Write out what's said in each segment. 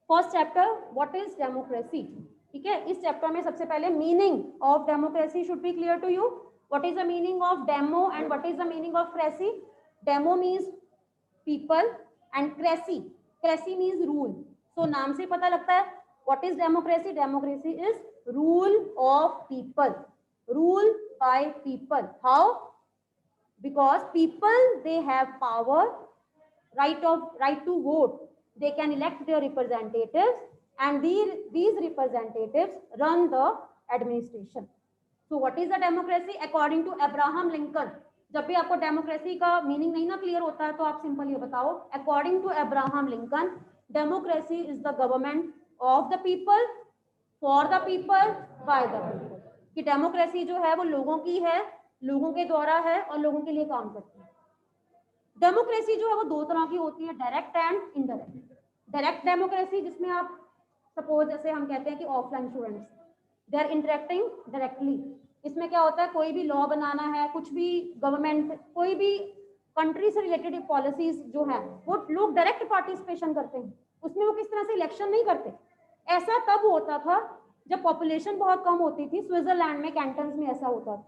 First chapter what is democracy, ठीक है। इस चैप्टर में सबसे पहले meaning of democracy should be clear to you. What is the meaning of demo and what is the meaning of cracy. Demo means people and cracy, cracy means rule. So नाम से पता लगता है what is democracy. Democracy is rule of people, rule by people. How? Because people, they have power, right to vote. They can elect their representatives and these representatives run the administration. So what is the democracy? According to Abraham Lincoln. जब भी आपको democracy का meaning नहीं ना clear होता है तो आप सिंपल ये बताओ, according to Abraham Lincoln, democracy is the government of the people, for the people, by the people. कि डेमोक्रेसी जो है वो लोगों की है, लोगों के द्वारा है और लोगों के लिए काम करती है। डेमोक्रेसी जो है वो दो तरह की होती है, direct and indirect. Direct democracy जिसमें आप सपोज जैसे हम कहते हैं कि offline students they are interacting directly. इसमें क्या होता है, कोई भी लॉ बनाना है, कुछ भी गवर्नमेंट, कोई भी कंट्री से रिलेटेड पॉलिसीज जो है वो लोग डायरेक्ट पार्टिसिपेशन करते हैं उसमें। वो किस तरह से इलेक्शन नहीं करते। ऐसा तब होता था जब पॉपुलेशन बहुत कम होती थी। स्विट्जरलैंड में कैंटन्स में ऐसा होता था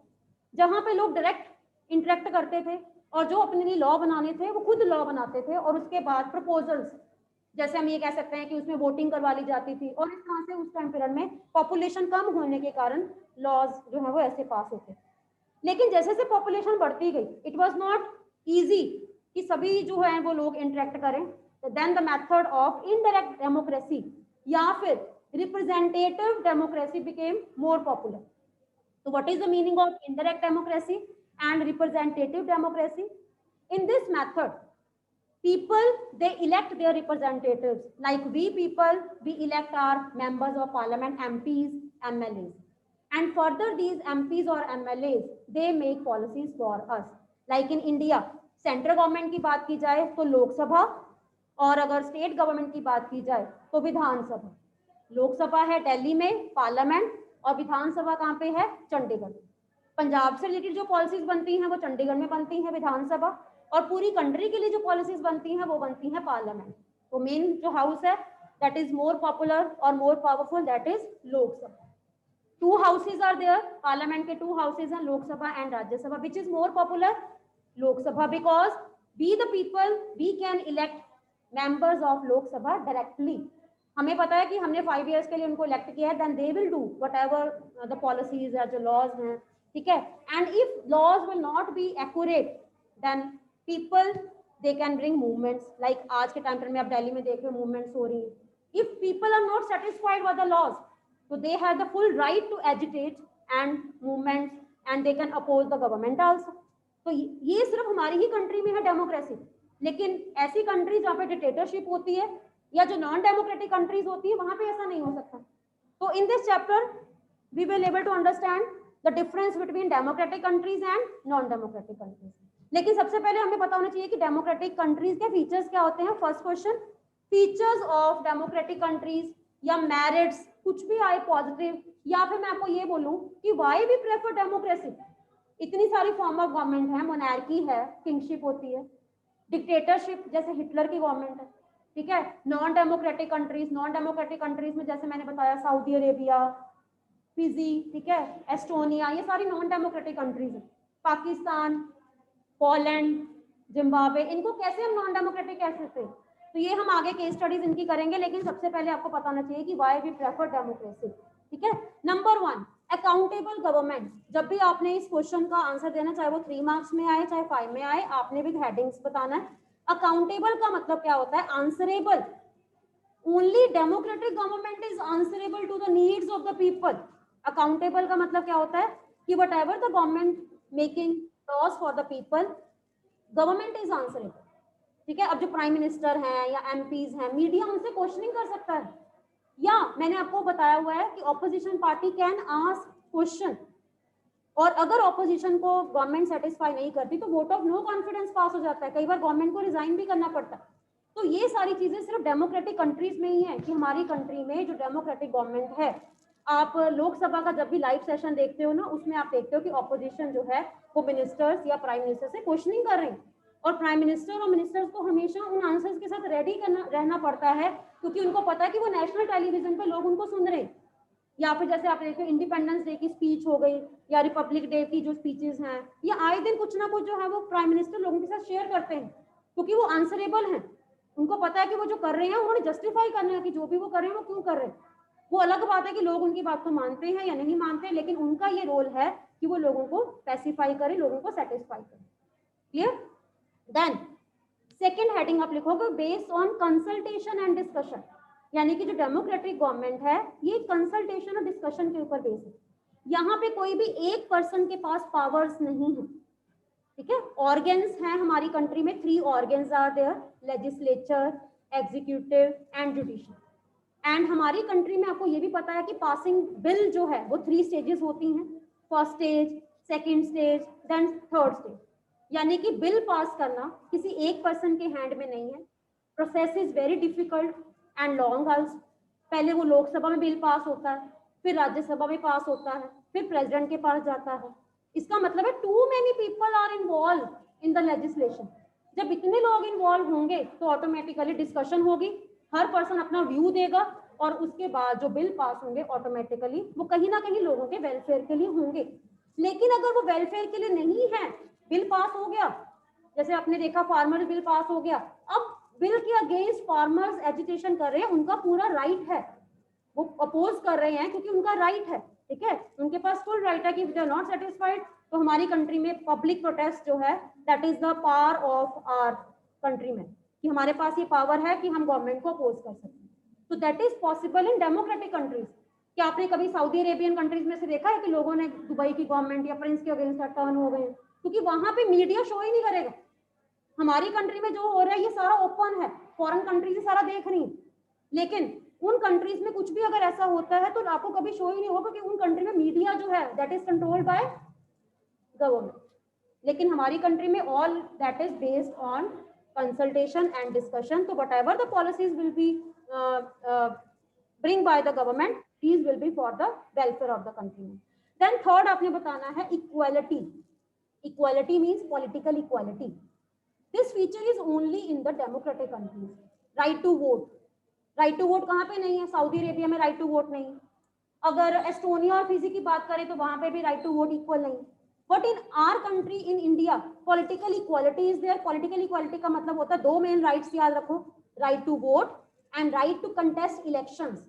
जहां पे लोग डायरेक्ट इंटरेक्ट करते थे और जो अपने लिए लॉ बनाने थे वो खुद लॉ बनाते थे और उसके बाद प्रपोजल्स, जैसे हम ये कह सकते हैं कि उसमें वोटिंग करवा ली जाती थी और इस तरह से उस टाइम पीरियड में पॉपुलेशन कम होने के कारण लॉज जो है वो ऐसे पास होते। लेकिन जैसे जैसे पॉपुलेशन बढ़ती गई, इट वाज नॉट इजी कि सभी जो है वो लोग इंटरेक्ट करें। Then the method of indirect democracy या फिर representative democracy became more popular. So what is the meaning of indirect democracy and representative democracy? In this method, people, they elect their representatives. Like we people, we elect our members of parliament, MPs, MLAs. And further these MPs or MLAs, they make policies for us. Like in India, central government की बात की जाए तो लोकसभा, और अगर state government की बात की जाए तो विधानसभा। लोकसभा है दिल्ली में, पार्लियामेंट, और विधानसभा कहाँ पे है, चंडीगढ़। पंजाब से रिलेटेड जो पॉलिसीज बनती हैं वो चंडीगढ़ में बनती हैं, विधानसभा, और पूरी कंट्री के लिए जो पॉलिसीज बनती हैं वो बनती हैं पार्लियामेंट। तो मेन जो हाउस है दैट इज मोर पॉपुलर और more powerful, that is Lok Sabha. Two houses are there, parliament के टू हाउसेज हैं, Lok Sabha and Rajya Sabha. Which is more popular? Lok Sabha, because we the people, we can elect members of Lok Sabha directly. हमें पता है कि हमने 5 years के लिए उनको इलेक्ट किया है, then they will do whatever the policies या जो लॉज हैं, ठीक है। And if laws will not be accurate then people they can bring movements. Like आज के टाइम पर में आप दिल्ली में देख रहे हो मूवमेंट्स हो रही है। If people are not satisfied with the laws तो they have the full right to agitate and movements and they can oppose the government also. तो ये सिर्फ हमारी ही कंट्री में है डेमोक्रेसी। लेकिन ऐसी कंट्री जहाँ पे डिक्टेटरशिप होती है या जो नॉन डेमोक्रेटिक कंट्रीज होती है वहां पे ऐसा नहीं हो सकता। तो in this chapter we will able to understand the difference between democratic countries and non democratic countries. लेकिन सबसे पहले हमें पता होना चाहिए कि डेमोक्रेटिक कंट्रीज के फीचर्स क्या होते हैं। First question, features of democratic countries या मेरिट्स, कुछ भी आए पॉजिटिव, या फिर मैं आपको ये बोलूं कि व्हाई वी प्रेफर डेमोक्रेसी। इतनी सारी फॉर्म ऑफ गवर्नमेंट है, मोनार्की है, किंगशिप होती है, डिक्टेटरशिप जैसे हिटलर की गवर्नमेंट है, ठीक है। नॉन डेमोक्रेटिक कंट्रीज में जैसे मैंने बताया सऊदी अरेबिया, फिजी, ठीक है, एस्टोनिया, ये सारी नॉन डेमोक्रेटिक कंट्रीज है। पाकिस्तान, पोलैंड, जिम्बाब्वे, इनको कैसे हम नॉन डेमोक्रेटिक कह सकते हैं? तो ये हम आगे केस स्टडीज इनकी करेंगे, लेकिन सबसे पहले आपको पता होना चाहिए कि व्हाई वी प्रेफर डेमोक्रेसी, ठीक है। Number 1, accountable government. जब भी आपने इस क्वेश्चन का आंसर देना, चाहे वो 3 मार्क्स में आए चाहे 5 में आए, आपने भी हेडिंग्स बताना है। अकाउंटेबल का मतलब क्या होता है? Answerable. Only democratic government is answerable to the needs of the people. Accountable का मतलब क्या होता है कि whatever the government making laws for the people, government is answerable, ठीक है। अब जो प्राइम मिनिस्टर हैं या एमपीज हैं, मीडिया उनसे क्वेश्चनिंग कर सकता है, या मैंने आपको बताया हुआ है कि opposition party can ask question, और अगर ऑपोजिशन को गवर्नमेंट सेटिस्फाई नहीं करती तो वोट ऑफ नो कॉन्फिडेंस पास हो जाता है। कई बार गवर्नमेंट को रिजाइन भी करना पड़ता है। तो ये सारी चीजें सिर्फ डेमोक्रेटिक कंट्रीज में ही है कि हमारी कंट्री में जो डेमोक्रेटिक गवर्नमेंट है, आप लोकसभा का जब भी लाइव सेशन देखते हो ना, उसमें आप देखते हो कि ऑपोजिशन जो है वो मिनिस्टर्स या प्राइम मिनिस्टर से क्वेश्चनिंग कर रही है। और प्राइम मिनिस्टर और मिनिस्टर्स को हमेशा उन आंसर्स के साथ रेडी करना रहना पड़ता है, क्योंकि उनको पता है कि वो नेशनल टेलीविजन पे लोग उनको सुन रहे हैं। या फिर जैसे आप देखो इंडिपेंडेंस डे की स्पीच हो गई या रिपब्लिक डे की जो स्पीचेस हैं, या आए दिन कुछ ना कुछ जो है वो प्राइम मिनिस्टर लोगों के साथ शेयर करते हैं, क्योंकि वो आंसरेबल हैं। उनको पता है कि वो जो कर रहे हैं उन्होंने जस्टिफाई करना है कि जो भी वो कर रहे हैं वो क्यों कर रहे हैं। वो अलग बात है कि लोग उनकी बात को मानते हैं या नहीं मानते, लेकिन उनका ये रोल है कि वो लोगों को पैसिफाई करे, लोगों को सेटिस्फाई करे। क्लियर? देन सेकेंड हेडिंग आप लिखोगे based on consultation and discussion, यानी कि जो डेमोक्रेटिक गवर्नमेंट है ये कंसल्टेशन और डिस्कशन के ऊपर बेस्ड है। यहाँ पे कोई भी एक पर्सन के पास पावर्स नहीं है, ठीक है। ऑर्गन्स हैं हमारी कंट्री में, 3 organs are there, legislature, executive and judicial. And हमारी कंट्री में आपको ये भी पता है कि पासिंग बिल जो है वो 3 स्टेजेस होती हैं, first stage, second stage, then third stage. यानी कि बिल पास करना किसी एक पर्सन के हैंड में नहीं है। Process is very difficult and long also. पहले वो लोकसभा में बिल पास होता है, फिर राज्यसभा में पास होता है, फिर प्रेसिडेंट के पास जाता है। इसका मतलब है too many people are involve in the legislation. जब इतने लोग इन्वॉल्व होंगे तो ऑटोमेटिकली डिस्कशन होगी, हर पर्सन अपना व्यू देगा, और उसके बाद जो बिल पास होंगे ऑटोमेटिकली वो कहीं ना कहीं लोगों के वेलफेयर के लिए होंगे। लेकिन अगर वो वेलफेयर के लिए नहीं है, बिल पास हो गया, जैसे आपने देखा फार्मर बिल पास हो गया, अब बिल के अगेंस्ट फार्मर्स एजिटेशन कर रहे हैं, उनका पूरा राइट है, वो अपोज कर रहे हैं क्योंकि उनका राइट है, ठीक है, उनके पास फुल राइट है कि दे आर नॉट सेटिस्फाइड। तो हमारी कंट्री में पब्लिक प्रोटेस्ट जो है that is the power of our country में, कि हमारे पास ये पावर है कि हम गवर्नमेंट को अपोज कर सकते हैं। तो that is possible in democratic countries. क्या आपने कभी सऊदी अरेबियन कंट्रीज में से देखा है कि लोगों ने दुबई की गवर्नमेंट या प्रिंस के अगेंस्ट टर्न हो गए? क्योंकि वहां पे मीडिया शो ही नहीं करेगा। हमारी कंट्री में जो हो रहा है ये सारा ओपन है, फॉरेन कंट्रीज ये सारा देख रही है, लेकिन उन कंट्रीज में कुछ भी अगर ऐसा होता है तो आपको कभी शो ही नहीं होगा, क्योंकि उन कंट्री में मीडिया जो है that is controlled by government. लेकिन हमारी कंट्री में all that is based on consultation and discussion. तो whatever the policies will be bring by the government, these will be for the welfare of the country. Then third आपने बताना है equality. Equality means political equality. This feature is only in the democratic countries. Right to vote, right to vote कहाँ पे नहीं है? Saudi Arabia में right to vote नहीं। अगर एस्टोनिया और फिजी की बात करें तो वहां पे भी राइट टू वोट इक्वल नहीं। But in our country in India political equality is there. Political equality का मतलब होता है 2 मेन राइट्स, याद रखो, right to vote and right to contest elections.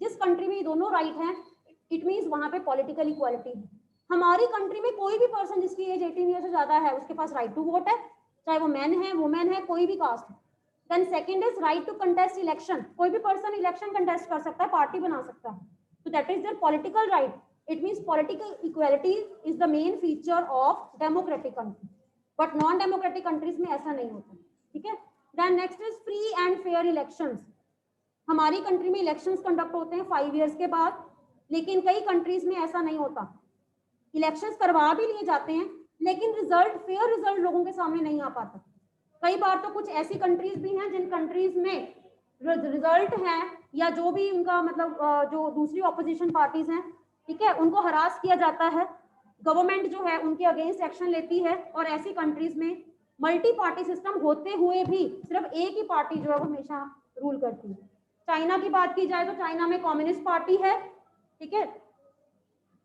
जिस कंट्री में ये दोनों राइट हैं, इट मीन्स वहां पे पॉलिटिकल इक्वालिटी है। हमारी कंट्री में कोई भी पर्सन जिसकी एज 18 ईयर से ज्यादा है उसके पास राइट टू वोट है, चाहे वो मैन है, वुमेन है, कोई भी कास्ट है। Then second is right to contest election. कोई भी पर्सन इलेक्शन कंटेस्ट कर सकता है, पार्टी बना सकता है, तो that is there political right. It means political equality is the main feature of democratic country, but non democratic countries में ऐसा नहीं होता, ठीक है। Then next is free and fair elections. हमारी कंट्री में इलेक्शंस कंडक्ट होते हैं 5 इयर्स के बाद, लेकिन कई कंट्रीज में ऐसा नहीं होता। इलेक्शंस करवा भी लिए जाते हैं लेकिन रिजल्ट, फेयर रिजल्ट लोगों के सामने नहीं आ पाता। कई बार तो कुछ ऐसी कंट्रीज भी हैं जिन कंट्रीज में रिजल्ट है या जो भी उनका मतलब जो दूसरी ऑपोजिशन पार्टीज हैं, ठीक है, उनको हरास किया जाता है, गवर्नमेंट जो है उनके अगेंस्ट एक्शन लेती है, और ऐसी कंट्रीज में मल्टी पार्टी सिस्टम होते हुए भी सिर्फ एक ही पार्टी जो है वो हमेशा रूल करती है। चाइना की बात की जाए तो चाइना में कम्युनिस्ट पार्टी है, ठीक है।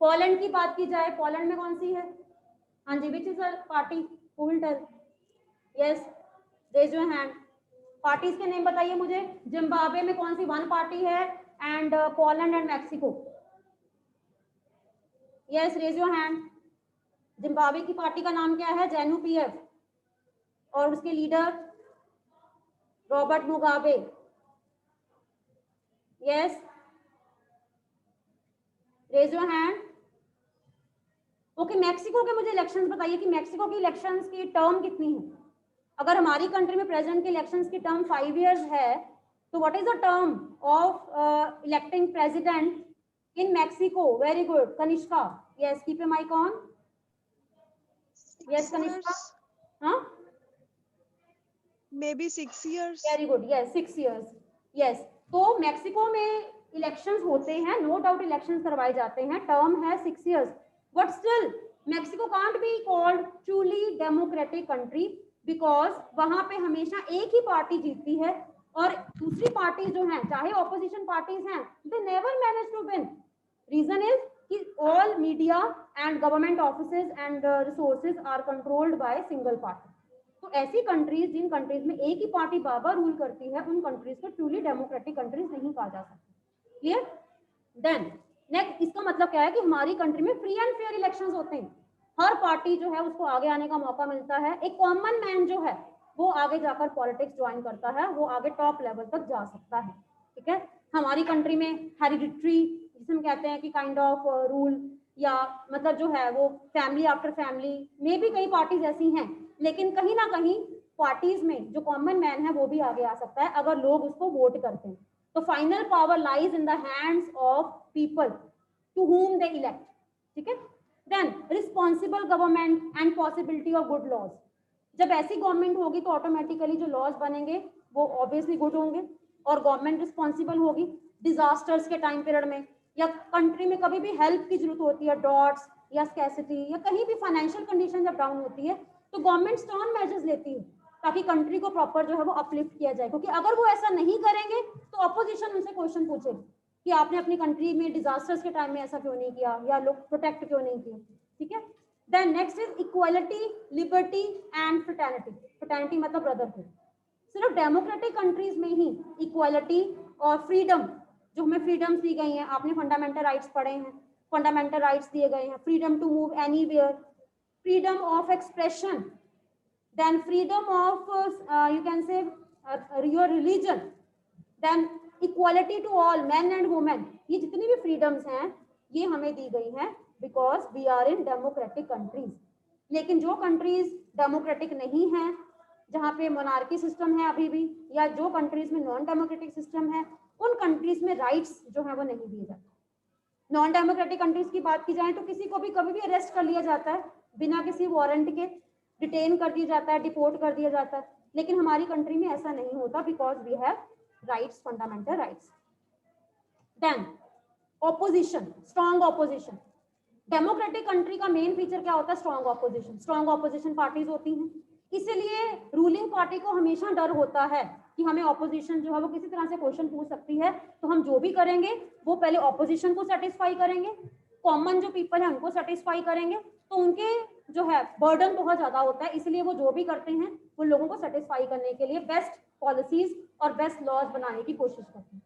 पोलैंड की बात की जाए, पोलैंड में कौन सी है? हाँ जी, which is a party? Who will tell? Yes, raise your hand. Parties के नेम बताइए मुझे। जिम्बाब्वे में कौन सी 1 पार्टी है? And Poland and Mexico. Yes, raise your hand. Zimbabwe की पार्टी का नाम क्या है? जेनू पीएफ, और उसके leader Robert Mugabe. Yes, raise your hand. Okay, Mexico के मुझे इलेक्शंस बताइए कि मैक्सिको की इलेक्शंस की टर्म कितनी है? अगर हमारी कंट्री में प्रेसिडेंट के इलेक्शंस की टर्म 5 इयर्स है, तो what is the term of electing president in Mexico? Very good, Kanishka. Yes, keep your mic on. Yes, Kanishka. हाँ, maybe 6 years। Very good, yes, 6 years. Yes, तो मैक्सिको में elections होते हैं, no doubt elections करवाए जाते हैं, टर्म है 6 years, but still Mexico can't be called truly democratic country because वहां पे हमेशा एक ही पार्टी जीतती है और दूसरी पार्टी जो है, चाहे ऑपोजिशन पार्टीज हैं, they never manage to win. Reason is कि all media and government offices and resources are controlled by single party. तो ऐसी कंट्रीज, जिन कंट्रीज में एक ही पार्टी बाबा रूल करती है, उन कंट्रीज को ट्रूली डेमोक्रेटिक कंट्रीज नहीं कहा जा सकता. क्लियर? देन नेक्स्ट, इसका मतलब क्या है कि हमारी कंट्री में फ्री एंड फेयर इलेक्शंस होते हैं. हर पार्टी जो है उसको आगे आने का मौका मिलता है. एक कॉमन मैन जो है वो आगे जाकर पॉलिटिक्स ज्वाइन करता है, वो आगे टॉप लेवल तक जा सकता है. ठीक है? हमारी कंट्री में हेरिडिटरी, जिसे हम कहते हैं कि काइंड ऑफ रूल, या मतलब जो है वो फैमिली आफ्टर फैमिली में भी कई पार्टीज ऐसी हैं, लेकिन कहीं ना कहीं पार्टीज में जो कॉमन मैन है वो भी आगे आ सकता है अगर लोग उसको वोट करते हैं. तो final power lies in the hands of people to whom they elect. ठीक है? Then responsible government and possibility of good laws. जब ऐसी गवर्नमेंट होगी तो ऑटोमेटिकली जो लॉज बनेंगे वो ऑब्वियसली गुड होंगे, और गवर्नमेंट रिस्पॉन्सिबल होगी. डिजास्टर्स के टाइम पीरियड में या कंट्री में कभी भी हेल्प की जरूरत होती है, डॉट्स या स्कैसिटी या कहीं भी फाइनेंशियल कंडीशन जब डाउन होती है, तो गवर्नमेंट स्टर्न मेजर्स लेती है ताकि कंट्री को प्रॉपर जो है वो अपलिफ्ट किया जाए. क्योंकि अगर वो ऐसा नहीं करेंगे तो अपोजिशन उनसे क्वेश्चन पूछेगी कि आपने अपनी कंट्री में डिजास्टर्स के टाइम में ऐसा क्यों नहीं किया, या लोग प्रोटेक्ट क्यों नहीं किए. ठीक है? Then next is equality, liberty and fraternity. Fraternity मतलब ब्रदरहुड. सिर्फ डेमोक्रेटिक कंट्रीज में ही इक्वालिटी और फ्रीडम, जो हमें फ्रीडम्स दी गई हैं, आपने फंडामेंटल राइट्स पढ़े हैं, फंडामेंटल राइट्स दिए गए हैं. Freedom to move anywhere, freedom of expression, then freedom of you can say your religion, then equality to all man and women. ये जितनी भी फ्रीडम्स हैं ये हमें दी गई हैं because we are in democratic countries. लेकिन जो कंट्रीज डेमोक्रेटिक नहीं है, जहाँ पे मोनार्की सिस्टम है अभी भी, या जो कंट्रीज में नॉन डेमोक्रेटिक सिस्टम है, उन कंट्रीज में राइट्स जो है वो नहीं दिए जाते. नॉन डेमोक्रेटिक कंट्रीज की बात की जाए तो किसी को भी कभी भी अरेस्ट कर लिया जाता है बिना किसी वारंट के, डिटेन कर दिया जाता है, डिपोर्ट कर दिया जाता है. लेकिन हमारी कंट्री में ऐसा नहीं होता because we have rights, fundamental rights. Then opposition, strong opposition. Democratic country का मेन फीचर क्या होता है? Strong opposition. Strong opposition parties होती हैं, इसीलिए रूलिंग पार्टी को हमेशा डर होता है कि हमें ऑपोजिशन जो है वो किसी तरह से क्वेश्चन पूछ सकती है, तो हम जो भी करेंगे वो पहले ऑपोजिशन को सेटिस्फाई करेंगे, कॉमन जो पीपल है उनको सेटिस्फाई करेंगे. तो उनके जो है बर्डन बहुत ज्यादा होता है, इसलिए वो जो भी करते हैं वो लोगों को सेटिस्फाई करने के लिए बेस्ट पॉलिसीज और बेस्ट लॉज बनाने की कोशिश करते हैं.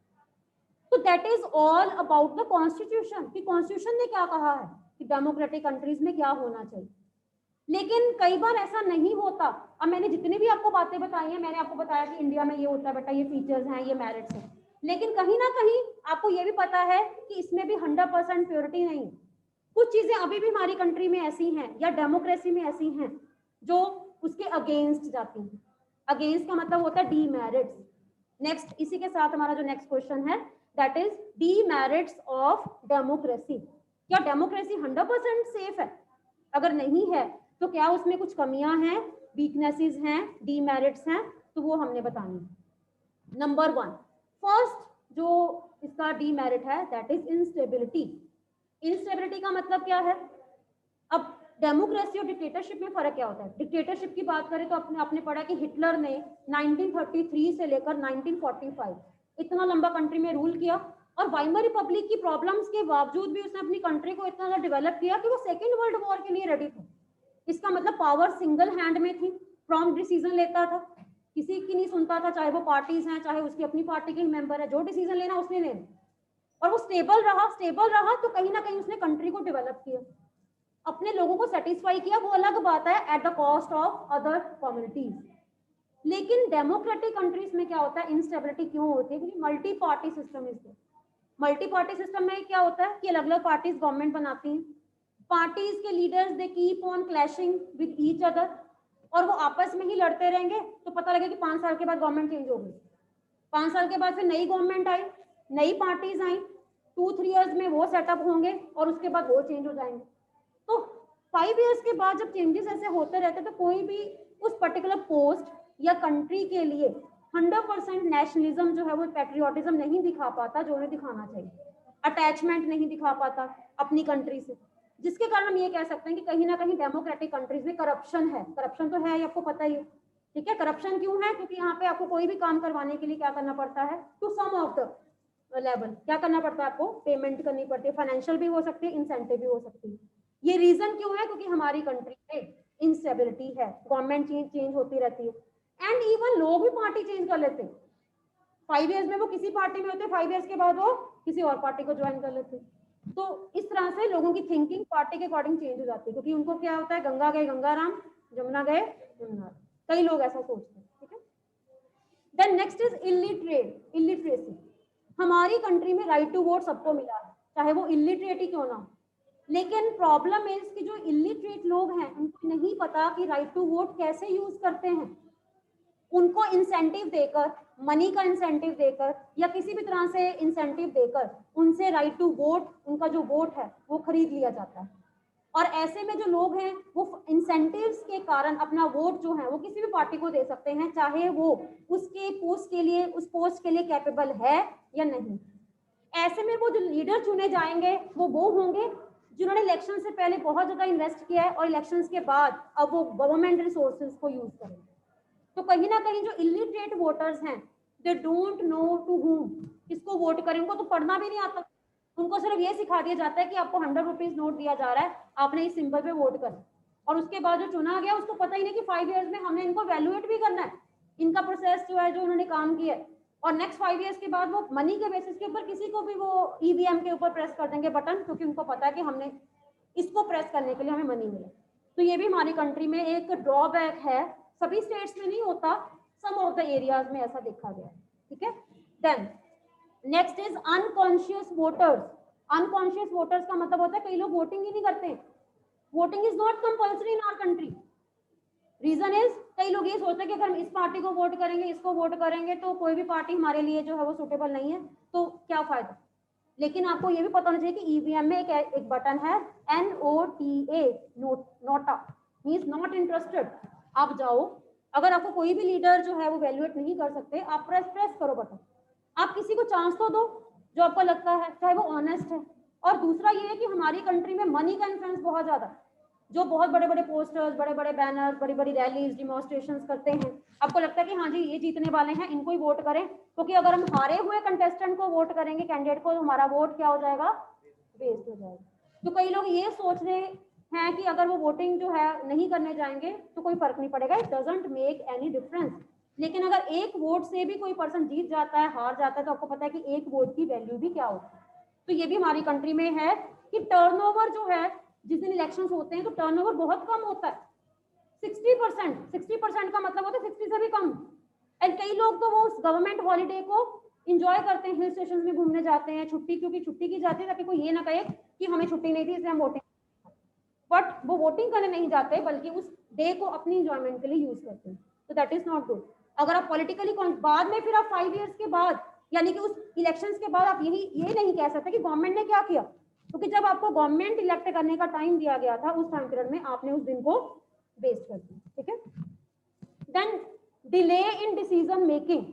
तो that is all about the constitution, कि कॉन्स्टिट्यूशन ने क्या कहा है कि डेमोक्रेटिक कंट्रीज में क्या होना चाहिए. लेकिन कई बार ऐसा नहीं होता. अब मैंने जितनी भी आपको बातें बताई हैं, मैंने आपको बताया कि इंडिया में ये होता है बेटा, ये फीचर्स हैं, ये मेरिट्स हैं, लेकिन कहीं ना कहीं आपको ये भी पता है कि इसमें भी 100% प्योरिटी नहीं. कुछ चीजें अभी भी हमारी कंट्री में ऐसी हैं या डेमोक्रेसी में ऐसी हैं जो उसके अगेंस्ट जाती हैं. अगेंस्ट का मतलब होता है डीमेरिट्स. नेक्स्ट, इसी के साथ हमारा जो नेक्स्ट क्वेश्चन है that is demerits of democracy. क्या डेमोक्रेसी 100% सेफ है? अगर नहीं है तो क्या उसमें कुछ कमियां हैं, वीकनेसेस हैं, डीमेरिट्स हैं, तो वो हमने बतानी है. नंबर 1, फर्स्ट जो इसका डीमेरिट है दैट इज इंस्टेबिलिटी. इंस्टेबिलिटी का मतलब क्या है? अब डेमोक्रेसी और डिक्टेटरशिप में फर्क क्या होता है? डिक्टेटरशिप की बात करें तो आपने पढ़ा कि हिटलर ने 1933 से लेकर 1945 इतना लंबा कंट्री में रूल किया, और वाइमर रिपब्लिक की प्रॉब्लम्स के बावजूद भी उसने अपनी कंट्री को इतना ज्यादा डेवलप किया कि वो सेकेंड वर्ल्ड वॉर के लिए रेडी थे. इसका मतलब पावर सिंगल हैंड में थी, प्रॉम्प्ट डिसीजन लेता था, किसी की नहीं सुनता था, चाहे वो पार्टीज हैं चाहे उसकी अपनी पार्टी के मेंबर है, जो डिसीजन लेना उसने लेना. और वो स्टेबल रहा तो कहीं ना कहीं उसने कंट्री को डेवलप किया, अपने लोगों को सेटिस्फाई किया. वो अलग बात है at the cost of other communities. लेकिन डेमोक्रेटिक कंट्रीज में क्या होता है? इंस्टेबिलिटी क्यों होती है? क्योंकि मल्टी पार्टी सिस्टम है. मल्टी पार्टी सिस्टम में क्या होता है कि अलग अलग पार्टीज गवर्नमेंट बनाती हैं. पार्टीज के leaders they keep on clashing with each other, और वो आपस में ही लड़ते रहेंगे तो पता लगे कि 5 साल के बाद गवर्नमेंट चेंज हो गई. 5 साल के बाद फिर नई गवर्नमेंट आई, नई पार्टीज आई, 2-3 इयर्स में वो सेटअप होंगे और उसके बाद वो चेंज हो जाएंगे. तो 5 इयर्स के बाद जब चेंजेस ऐसे होते रहते तो कोई भी उस पर्टिकुलर पोस्ट या कंट्री के लिए 100% नेशनलिज्म जो है वो पैट्रियोटिज्म नहीं दिखा पाता जो उन्हें दिखाना चाहिए, अटैचमेंट नहीं दिखा पाता अपनी कंट्री से, जिसके कारण हम ये कह सकते हैं कि कहीं ना कहीं डेमोक्रेटिक कंट्रीज में करप्शन है. करप्शन तो है, आपको पता ही है. ठीक है। करप्शन क्यों है? क्योंकि यहाँ पे आपको कोई भी काम करवाने के लिए क्या करना पड़ता है, to some of the level क्या करना पड़ता है, आपको पेमेंट करनी पड़ती है, फाइनेंशियल भी हो सकती है, इंसेंटिव भी हो सकती है। ये रीजन क्यों है? क्योंकि हमारी कंट्री में इंस्टेबिलिटी है, गवर्नमेंट चेंज होती रहती है, एंड इवन लोग भी पार्टी चेंज कर लेते हैं। 5 ईयर्स में वो किसी पार्टी में होते, 5 ईयर्स के बाद वो किसी और पार्टी को ज्वाइन कर लेते। तो इस तरह से लोगों की थिंकिंग पार्टी के अकॉर्डिंग चेंज हो जाती है, क्योंकि उनको क्या होता है, गंगा गए गंगाराम, जमुना गए यमुना, कई लोग ऐसा सोचते हैं। ठीक है। Then next is illiteracy. हमारी कंट्री में राइट टू वोट सबको मिला है, चाहे वो इलिटरेट ही क्यों ना हो, लेकिन प्रॉब्लम इज कि जो इलिटरेट लोग हैं उनको नहीं पता कि राइट टू वोट कैसे यूज करते हैं। उनको इंसेंटिव देकर, मनी का इंसेंटिव देकर या किसी भी तरह से इंसेंटिव देकर उनसे राइट टू वोट, उनका जो वोट है वो खरीद लिया जाता है। और ऐसे में जो लोग हैं वो इंसेंटिव्स के कारण अपना वोट जो है वो किसी भी पार्टी को दे सकते हैं, चाहे वो उसके पोस्ट के लिए, उस पोस्ट के लिए कैपेबल है या नहीं। ऐसे में वो जो लीडर चुने जाएंगे वो होंगे जिन्होंने इलेक्शन से पहले बहुत ज्यादा इन्वेस्ट किया है और इलेक्शंस के बाद अब वो गवर्नमेंट रिसोर्सेज को यूज करेंगे। तो कहीं ना कहीं जो इलिटरेट वोटर्स हैं, they don't know to whom, किसको वोट करें, उनको तो पढ़ना भी नहीं आता। उनको सिर्फ ये सिखा दिया जाता है कि आपको 100 रुपीज नोट दिया जा रहा है, आपने इस सिंबल पे वोट करना, और उसके बाद जो चुना गया उसको पता ही नहीं कि 5 ईयर्स में हमने इनको वैल्यूएट भी करना है, इनका प्रोसेस जो है, जो उन्होंने काम किया है। और नेक्स्ट 5 ईयर्स के बाद वो मनी के बेसिस के ऊपर किसी को भी वो ईवीएम के ऊपर प्रेस कर देंगे बटन, क्योंकि उनको पता है कि हमने इसको प्रेस करने के लिए हमें मनी मिले। तो ये भी हमारी कंट्री में एक ड्रॉबैक है, सभी स्टेट्स में नहीं होता, सम ऑफ द एरियाज में ऐसा देखा गया है। ठीक है। Then next is unconscious voters. Unconscious voters का मतलब होता है कई लोग वोटिंग ही नहीं करते। Voting is not compulsory in our country. Reason is, कई लोग ये सोचते हैं कि अगर हम इस पार्टी को वोट करेंगे, इसको वोट करेंगे, तो कोई भी पार्टी हमारे लिए जो है वो सुटेबल नहीं है, तो क्या फायदा। लेकिन आपको ये भी पता होना चाहिए कि ईवीएम में एक बटन है NOTA, NOTA, means not interested. आप जाओ, अगर आपको कोई भी लीडर जो है वो वैल्यूएट नहीं कर सकते, आप प्रेस करो बटन, आप किसी को चांस तो दो जो आपको लगता है, चाहे वो ऑनेस्ट है। और दूसरा ये है कि हमारी कंट्री में मनी का इन्फ्लुएंस बहुत ज्यादा है, जो बहुत बड़े बड़े पोस्टर्स, बड़े बड़े बैनर्स, बड़ी बड़ी रैलीज, डिमॉन्स्ट्रेशंस करते हैं, आपको लगता है कि हाँ जी ये जीतने वाले हैं, इनको ही वोट करें, क्योंकि अगर हम हारे हुए कंटेस्टेंट को वोट करेंगे, कैंडिडेट को, तो हमारा वोट क्या हो जाएगा, वेस्ट हो जाएगा। तो कई लोग ये सोच रहे हैं कि अगर वो वोटिंग जो है नहीं करने जाएंगे तो कोई फर्क नहीं पड़ेगा, it doesn't make any difference. लेकिन अगर एक वोट से भी कोई पर्सन जीत जाता है, हार जाता है, तो आपको पता है कि एक वोट की वैल्यू भी क्या होती है। तो ये भी हमारी कंट्री में है कि टर्नओवर जो है, जिस दिन इलेक्शंस होते हैं तो टर्नओवर बहुत कम होता है, 60% का मतलब होता है 60 से भी कम। एंड कई लोग तो वो उस गवर्नमेंट हॉलीडे को इंजॉय करते हैं, हिल स्टेशन में घूमने जाते हैं, छुट्टी, क्योंकि छुट्टी की जाती है ताकि कोई ये ना कहे कि हमें छुट्टी नहीं थी इसलिए हम वोटिंग, बट वो वोटिंग करने नहीं जाते बल्कि उस डे को अपनी इंजॉयमेंट के लिए यूज करते हैं। तो दैट इज नॉट गुड। अगर आप पॉलिटिकली बाद में फिर आप 5 ईयर्स के बाद, यानी कि उस इलेक्शंस के बाद आप ये नहीं कह सकते कि गवर्नमेंट ने क्या किया, क्योंकि जब आपको गवर्नमेंट इलेक्ट करने का टाइम दिया गया था, उस टाइम पीरियड में आपने उस दिन को वेस्ट कर दिया। ठीक है। Then delay in decision making,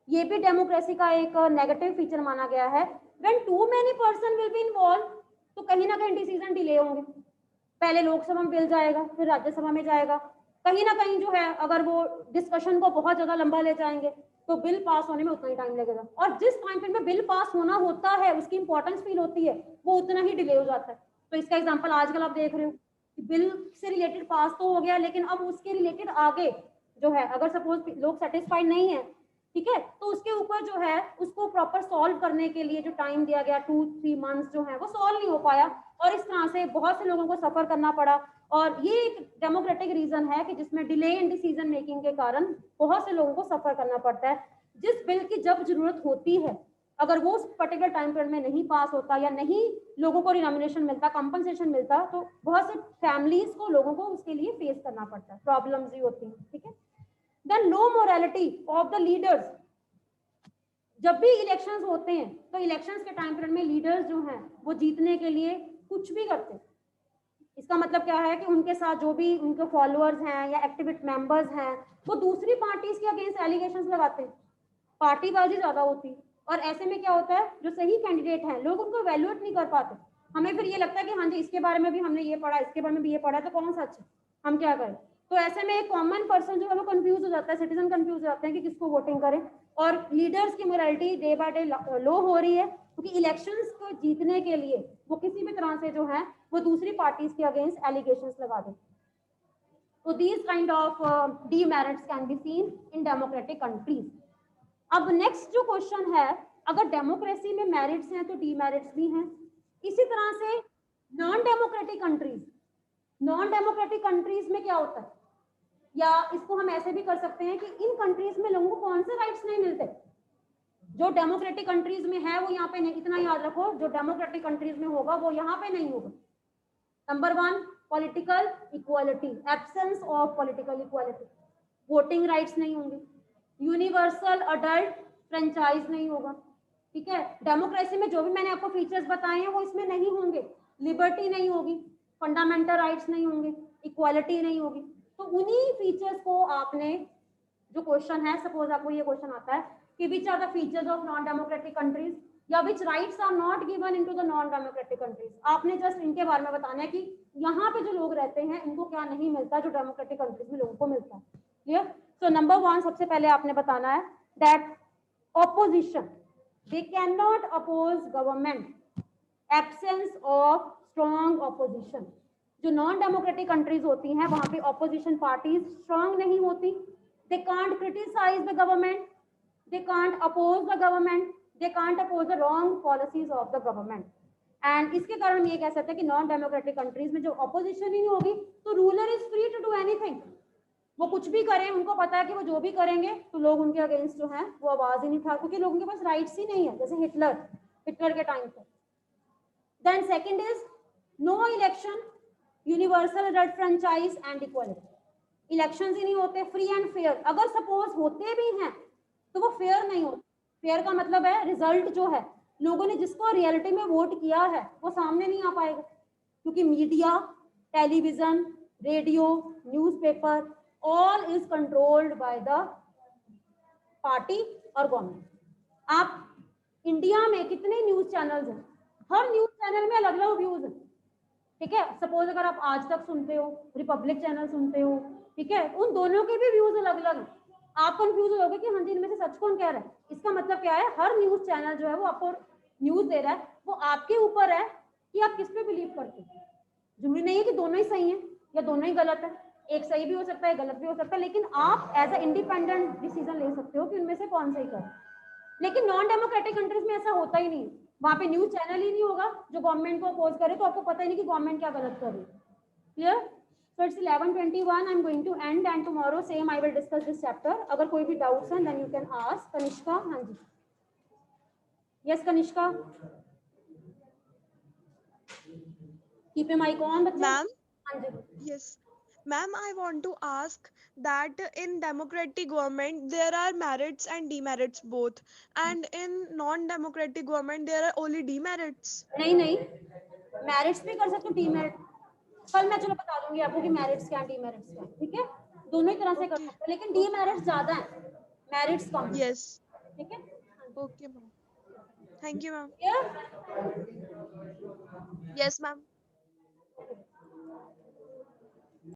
ये भी डेमोक्रेसी का एक नेगेटिव फीचर माना गया है। When too many person will be involve, तो कहीं ना कहीं डिसीजन डिले होंगे, पहले लोकसभा में बिल जाएगा, फिर राज्यसभा में जाएगा, कहीं ना कहीं जो है अगर वो डिस्कशन को बहुत ज्यादा लंबा ले जाएंगे तो बिल पास होने में उतना ही टाइम लगेगा, और जिस टाइम पीरियड में बिल पास होना होता है, उसकी इंपॉर्टेंस फील होती है, वो उतना ही डिले हो जाता है। तो इसका एग्जांपल आजकल आप देख रहे हो, बिल से रिलेटेड पास तो हो गया, लेकिन अब उसके रिलेटेड आगे जो है, अगर सपोज लोग सेटिस्फाइड नहीं है, ठीक है, तो उसके ऊपर जो है उसको प्रॉपर सॉल्व करने के लिए जो टाइम दिया गया 2-3 मंथ्स जो है वो सॉल्व नहीं हो पाया, और इस तरह से बहुत से लोगों को सफर करना पड़ा। और ये एक डेमोक्रेटिक रीजन है कि जिसमें डिले इन डिसीजन मेकिंग के कारण बहुत से लोगों को सफर करना पड़ता है। जिस बिल की जब जरूरत होती है, अगर वो उस पर्टिकुलर टाइम पीरियड में नहीं पास होता या नहीं लोगों को रिनॉमिनेशन मिलता, कंपनसेशन मिलता, तो बहुत से फैमिलीज को, लोगों को उसके लिए फेस करना पड़ता है, प्रॉब्लम्स भी होती हैं। ठीक है। Then low morality of the leaders. जब भी इलेक्शंस होते हैं तो इलेक्शंस के टाइम पीरियड में लीडर्स जो हैं वो जीतने के लिए कुछ भी करते हैं। इसका मतलब क्या है कि उनके साथ जो भी उनके फॉलोअर्स हैं या एक्टिविस्ट मेंबर्स हैं, वो दूसरी पार्टीज के अगेंस्ट एलिगेशंस लगाते हैं, पार्टीबाजी ज्यादा होती है। और ऐसे में क्या होता है, जो सही कैंडिडेट हैं लोग उनको वैल्यूएट नहीं कर पाते। हमें फिर ये लगता है कि हाँ जी इसके बारे में भी हमने ये पढ़ा, इसके बारे में भी ये पढ़ा, तो कौन सा अच्छा, हम क्या करें। तो ऐसे में एक कॉमन पर्सन जो है वो कंफ्यूज हो जाता है, सिटीजन कंफ्यूज हो जाते हैं कि किसको वोटिंग करें, और लीडर्स की मोरालिटी डे बाय डे लो हो रही है, क्योंकि इलेक्शंस को जीतने के लिए वो किसी भी तरह से जो है वो दूसरी पार्टीज के अगेंस्ट एलिगेशंस लगा दें। तो these kind of demerits can be seen in democratic countries. अब नेक्स्ट जो क्वेश्चन है, अगर डेमोक्रेसी में मेरिट्स हैं तो डीमेरिट्स भी हैं, इसी तरह से नॉन डेमोक्रेटिक कंट्रीज में क्या होता है, या इसको हम ऐसे भी कर सकते हैं कि इन कंट्रीज में लोगों को कौन से राइट्स नहीं मिलते, जो डेमोक्रेटिक कंट्रीज में है वो यहाँ पे नहीं, इतना याद रखो, जो डेमोक्रेटिक कंट्रीज में होगा वो यहाँ पे नहीं होगा। Number 1, political equality, absence of political equality, voting rights नहीं होंगे, यूनिवर्सल अडल्ट फ्रेंचाइज नहीं होगा, ठीक है। डेमोक्रेसी में जो भी मैंने आपको फीचर्स बताए हैं वो इसमें नहीं होंगे, लिबर्टी नहीं होगी, फंडामेंटल राइट्स नहीं होंगे, इक्वालिटी नहीं होगी। तो उन्हीं फीचर्स को आपने, जो क्वेश्चन है, सपोज आपको ये क्वेश्चन आता है कि which are the features of non democratic countries, या which rights are not given into the non democratic countries, आपने जस्ट इनके बारे में बताना है कि यहाँ पे जो लोग रहते हैं इनको क्या नहीं मिलता जो डेमोक्रेटिक कंट्रीज में लोगों को मिलता है। क्लियर? सो नंबर 1 सबसे पहले आपने बताना है that opposition, they can not oppose government, absence of strong opposition. जो नॉन डेमोक्रेटिक कंट्रीज होती हैं वहां पे ऑपोजिशन पार्टीज स्ट्रॉन्ग नहीं होती, they can't criticise the government, they can't oppose the government, they can't oppose the wrong policies of the government, and इसके कारण हम ये कह सकते हैं कि नॉन डेमोक्रेटिक कंट्रीज में जो ऑपोजिशन ही नहीं होगी तो ruler is free to do anything, वो कुछ भी करें, उनको पता है कि वो जो भी करेंगे तो लोग उनके अगेंस्ट जो है वो आवाज ही नहीं उठा, क्योंकि लोगों के पास राइट्स ही नहीं है, जैसे हिटलर के टाइम पे। Then second is no election, universal adult franchise and equality, elections ही नहीं होते फ्री एंड फेयर, अगर सपोज होते भी हैं तो वो फेयर नहीं होता। फेयर का मतलब है रिजल्ट जो है, लोगों ने जिसको रियलिटी में वोट किया है वो सामने नहीं आ पाएगा, क्योंकि media, television, radio, newspaper, all is controlled by the party और गवर्नमेंट। आप इंडिया में कितने न्यूज चैनल्स हैं, हर न्यूज चैनल में अलग अलग व्यूज है, ठीक है। सपोज अगर आप आज तक सुनते हो, रिपब्लिक चैनल सुनते हो, ठीक है, उन दोनों के भी व्यूज अलग अलग हैं। आप कंफ्यूज हो गए कि हाँ जी इनमें से सच कौन कह रहा है, इसका मतलब क्या है, हर न्यूज चैनल जो है वो आपको न्यूज दे रहा है, वो आपके ऊपर है कि आप किस पे बिलीव करते हैं। जरूरी नहीं है कि दोनों ही सही है या दोनों ही गलत है, एक सही भी हो सकता है, गलत भी हो सकता है, लेकिन आप एज अ इंडिपेंडेंट डिसीजन ले सकते हो कि उनमें से कौन सही कर। लेकिन नॉन डेमोक्रेटिक कंट्रीज में ऐसा होता ही नहीं, वहां पे न्यूज चैनल ही नहीं होगा जो गवर्नमेंट को अपोज करे, तो आपको पता ही नहीं कि गवर्नमेंट क्या गलत कर रही है। Clear? So it's 11:21. I'm going to end and tomorrow same I will discuss this chapter. अगर कोई भी doubts हैं then you can ask. Kanishka, हाँ जी. Yes, Kanishka. Keep your mic on, बच्चे. Ma'am, हाँ जी. yes. Ma'am, I want to ask that in democratic government there are merits and demerits both, and in non-democratic government there are only demerits. नहीं, merits भी कर सकते हो, demerit. कल मैं चलो बता दूंगी आपको कि merits क्या, demerits क्या, ठीक है? दोनों ही तरह से कर Okay. सकते हो, लेकिन demerits ज्यादा हैं, merits कम हैं, Yes. ठीक है? Okay, ma'am. Thank you, ma'am. Clear? Yes, ma'am.